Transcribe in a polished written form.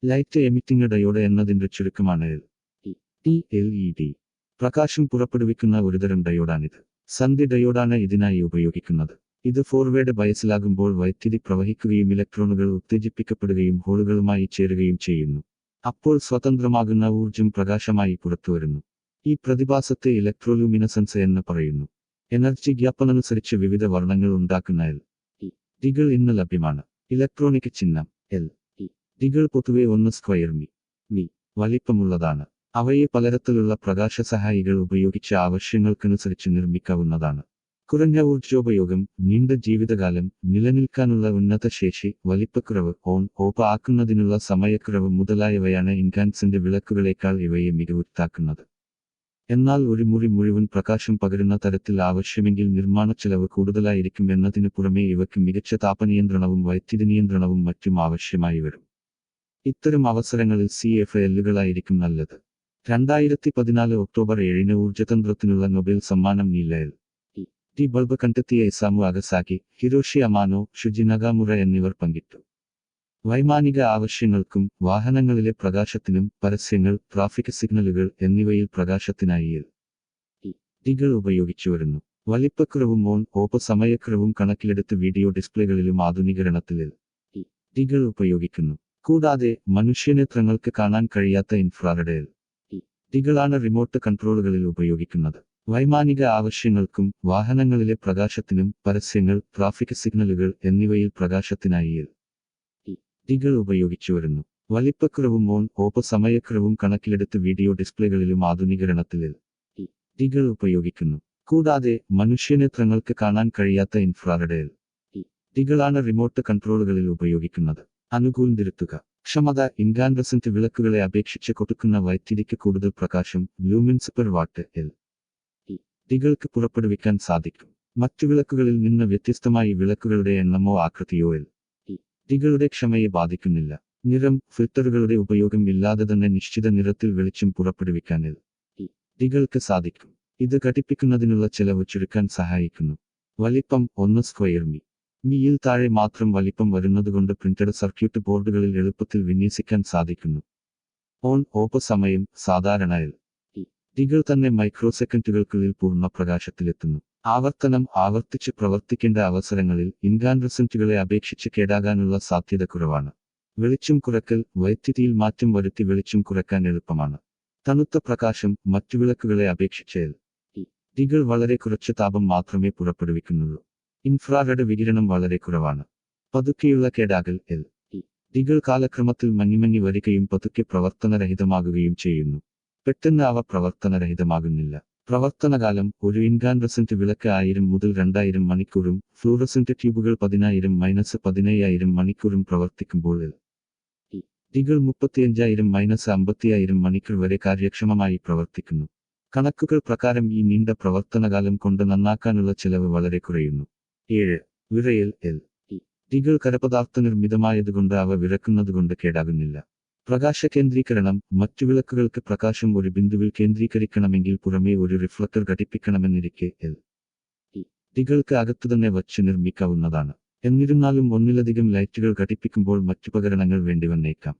Light emitting diode എന്നതിൻ്റെ ചുരുക്കമാണ് LED. പ്രകാശം പുറപ്പെടുവിക്കുന്ന ഒരുതരം ഡയോഡാണിത്. സന്ധി ഡയോഡാണ് ഇതിനായി ഉപയോഗിക്കുന്നത്. ഇത് ഫോർവേഡ് ബയസിലാകുമ്പോൾ വൈദ്യുതി പ്രവഹിക്കുകയും ഇലക്ട്രോണുകൾ ഉത്തേജിപ്പിക്കപ്പെടുകയും ഹോളുകളുമായി ചേരുകയും ചെയ്യുന്നു. അപ്പോൾ സ്വതന്ത്രമാകുന്ന ഊർജം പ്രകാശമായി പുറത്തുവരുന്നു. ഈ പ്രതിഭാസത്തെ ഇലക്ട്രോലൂമിനസൻസ് എന്ന് പറയുന്നു. എനർജി ഗ്യാപ്പനുസരിച്ച് വിവിധ വർണ്ണങ്ങൾ ഉണ്ടാക്കുന്ന ഡികൾ ഇന്ന് ലഭ്യമാണ്. ഇലക്ട്രോണിക് ചിഹ്നം ഡികൾ പൊതുവെ 1 സ്ക്വയർ മി വലിപ്പമുള്ളതാണ്. അവയെ പലതരത്തിലുള്ള പ്രകാശസഹായികൾ ഉപയോഗിച്ച് ആവശ്യങ്ങൾക്കനുസരിച്ച് നിർമ്മിക്കാവുന്നതാണ്. കുറഞ്ഞ ഊർജോപയോഗം, നീണ്ട ജീവിതകാലം, നിലനിൽക്കാനുള്ള ഉന്നത ശേഷി, വലിപ്പക്കുറവ്, ഓഫ് ആക്കുന്നതിനുള്ള സമയക്കുറവ് മുതലായവയാണ് ഇൻകാൻസന്റ് വിളക്കുകളേക്കാൾ ഇവയെ മികവുറ്റാക്കുന്നത്. എന്നാൽ ഒരു മുറി മുഴുവൻ പ്രകാശം പകരുന്ന തരത്തിൽ ആവശ്യമെങ്കിൽ നിർമ്മാണച്ചെലവ് കൂടുതലായിരിക്കും എന്നതിനു പുറമെ ഇവയ്ക്ക് മികച്ച താപനിയന്ത്രണവും വൈദ്യുതി നിയന്ത്രണവും മറ്റും ആവശ്യമായി വരും. ഇത്തരം അവസരങ്ങളിൽ CFLകളായിരിക്കും നല്ലത്. 2014 ഒക്ടോബർ 7 ഊർജതന്ത്രത്തിനുള്ള നൊബേൽ സമ്മാനം നീല LED ബൾബ് കണ്ടെത്തിയ ഇസാമു അഗസാക്കി, ഹിരോഷി അമാനോ, ഷുജി നഗാമുറ എന്നിവർ പങ്കിട്ടു. വൈമാനിക ആവശ്യങ്ങൾക്കും വാഹനങ്ങളിലെ പ്രകാശത്തിനും പരസ്യങ്ങൾ, ട്രാഫിക് സിഗ്നലുകൾ എന്നിവയിൽ പ്രകാശത്തിനായി LEDകൾ ഉപയോഗിച്ചു വരുന്നു. വലിപ്പക്കുറവും ഓഫ് സമയക്കുറവും കണക്കിലെടുത്ത് വീഡിയോ ഡിസ്പ്ലേകളിലും ആധുനികരണത്തിൽ LEDകൾ ഉപയോഗിക്കുന്നു. കൂടാതെ മനുഷ്യനേത്രങ്ങൾക്ക് കാണാൻ കഴിയാത്ത ഇൻഫ്രാറെഡ് LEDകളാണ് റിമോട്ട് കൺട്രോളുകളിൽ ഉപയോഗിക്കുന്നത്. വൈമാനിക ആവശ്യങ്ങൾക്കും വാഹനങ്ങളിലെ പ്രകാശത്തിനും പരസ്യങ്ങൾ, ട്രാഫിക് സിഗ്നലുകൾ എന്നിവയിൽ പ്രകാശത്തിനായി LEDകൾ ഉപയോഗിച്ചു വരുന്നു. വലിപ്പക്കുറവും ഓഫ് സമയക്കുറവും കണക്കിലെടുത്ത് വീഡിയോ ഡിസ്പ്ലേകളിലും ആധുനികരണത്തിൽ LEDകൾ ഉപയോഗിക്കുന്നു. കൂടാതെ മനുഷ്യനേത്രങ്ങൾക്ക് കാണാൻ കഴിയാത്ത ഇൻഫ്രാറെഡ് LEDകളാണ് റിമോട്ട് കൺട്രോളുകളിൽ ഉപയോഗിക്കുന്നത്. അനുകൂലിതിരുത്തുക. ക്ഷമത. ഇൻകാൻഡസന്റ് വിളക്കുകളെ അപേക്ഷിച്ച് കൊടുക്കുന്ന വൈദ്യുതിക്ക് കൂടുതൽ പ്രകാശം, ലൂമിൻസ് പെർ വാട്ട് LEDകൾക്ക് പുറപ്പെടുവിക്കാൻ സാധിക്കും. മറ്റു വിളക്കുകളിൽ നിന്ന് വ്യത്യസ്തമായി വിളക്കുകളുടെ എണ്ണമോ ആകൃതിയോ LEDകളുടെ ക്ഷമയെ ബാധിക്കുന്നില്ല. നിറം. ഫിൽറ്ററുകളുടെ ഉപയോഗം ഇല്ലാതെ തന്നെ നിശ്ചിത നിറത്തിൽ വെളിച്ചം പുറപ്പെടുവിക്കാൻ LEDകൾക്ക് സാധിക്കും. ഇത് ഘടിപ്പിക്കുന്നതിനുള്ള ചെലവ് ചുരുക്കാൻ സഹായിക്കുന്നു. വലിപ്പം 1 സ്ക്വയർ മിയിൽ താഴെ മാത്രം വലിപ്പം വരുന്നതുകൊണ്ട് പ്രിന്റഡ് സർക്യൂട്ട് ബോർഡുകളിൽ എളുപ്പത്തിൽ വിന്യസിക്കാൻ സാധിക്കുന്നു. ഓഫ് സമയം. സാധാരണ LEDകൾ തന്നെ മൈക്രോസെക്കൻഡുകൾക്കുള്ളിൽ പൂർണ്ണ പ്രകാശത്തിലെത്തുന്നു. ആവർത്തനം. ആവർത്തിച്ച് പ്രവർത്തിക്കേണ്ട അവസരങ്ങളിൽ ഇൻകാൻഡസന്റുകളെ അപേക്ഷിച്ച് കേടാകാനുള്ള സാധ്യത കുറവാണ്. വെളിച്ചം കുറയ്ക്കൽ. വൈദ്യുതിയിൽ മാറ്റം വരുത്തി വെളിച്ചം കുറയ്ക്കാൻ എളുപ്പമാണ്. തണുത്ത പ്രകാശം. മറ്റു വിളക്കുകളെ അപേക്ഷിച്ച് LEDകൾ വളരെ കുറച്ച് താപം മാത്രമേ പുറപ്പെടുവിക്കുന്നുള്ളൂ. ഇൻഫ്രാറെഡ് വികിരണം വളരെ കുറവാണ്. പതുക്കെയുള്ള കേടാകൽ. LEDകൾ കാലക്രമത്തിൽ മങ്ങിമങ്ങി വരികയും പതുക്കെ പ്രവർത്തനരഹിതമാകുകയും ചെയ്യുന്നു. പെട്ടെന്ന് അവ പ്രവർത്തനരഹിതമാകുന്നില്ല. പ്രവർത്തനകാലം. ഒരു ഇൻകാൻഡസന്റ് വിളക്ക് 1000 മുതൽ 2000 മണിക്കൂറും ഫ്ലൂറസന്റ് ട്യൂബുകൾ 10000-15000 മണിക്കൂറും പ്രവർത്തിക്കുമ്പോൾ LEDകൾ 35000-50000 മണിക്കൂർ വരെ കാര്യക്ഷമമായി പ്രവർത്തിക്കുന്നു. കണക്കുകൾ പ്രകാരം ഈ നീണ്ട പ്രവർത്തനകാലം കൊണ്ട് നന്നാക്കാനുള്ള ചെലവ് വളരെ കുറയുന്നു. 7. വിറയൽ. LEDകൾ കരപദാർത്ഥ നിർമ്മിതമായതുകൊണ്ട് അവ വിറക്കുന്നതുകൊണ്ട് കേടാകുന്നില്ല. പ്രകാശ കേന്ദ്രീകരണം. മറ്റു വിളക്കുകൾക്ക് പ്രകാശം ഒരു ബിന്ദുവിൽ കേന്ദ്രീകരിക്കണമെങ്കിൽ പുറമേ ഒരു റിഫ്ലക്ടർ ഘടിപ്പിക്കണമെന്നിരിക്കെ LEDകൾക്ക് അകത്തുതന്നെ വച്ച് നിർമ്മിക്കാവുന്നതാണ്. എന്നിരുന്നാലും ഒന്നിലധികം ലൈറ്റുകൾ ഘടിപ്പിക്കുമ്പോൾ മറ്റുപകരണങ്ങൾ വേണ്ടിവന്നേക്കാം.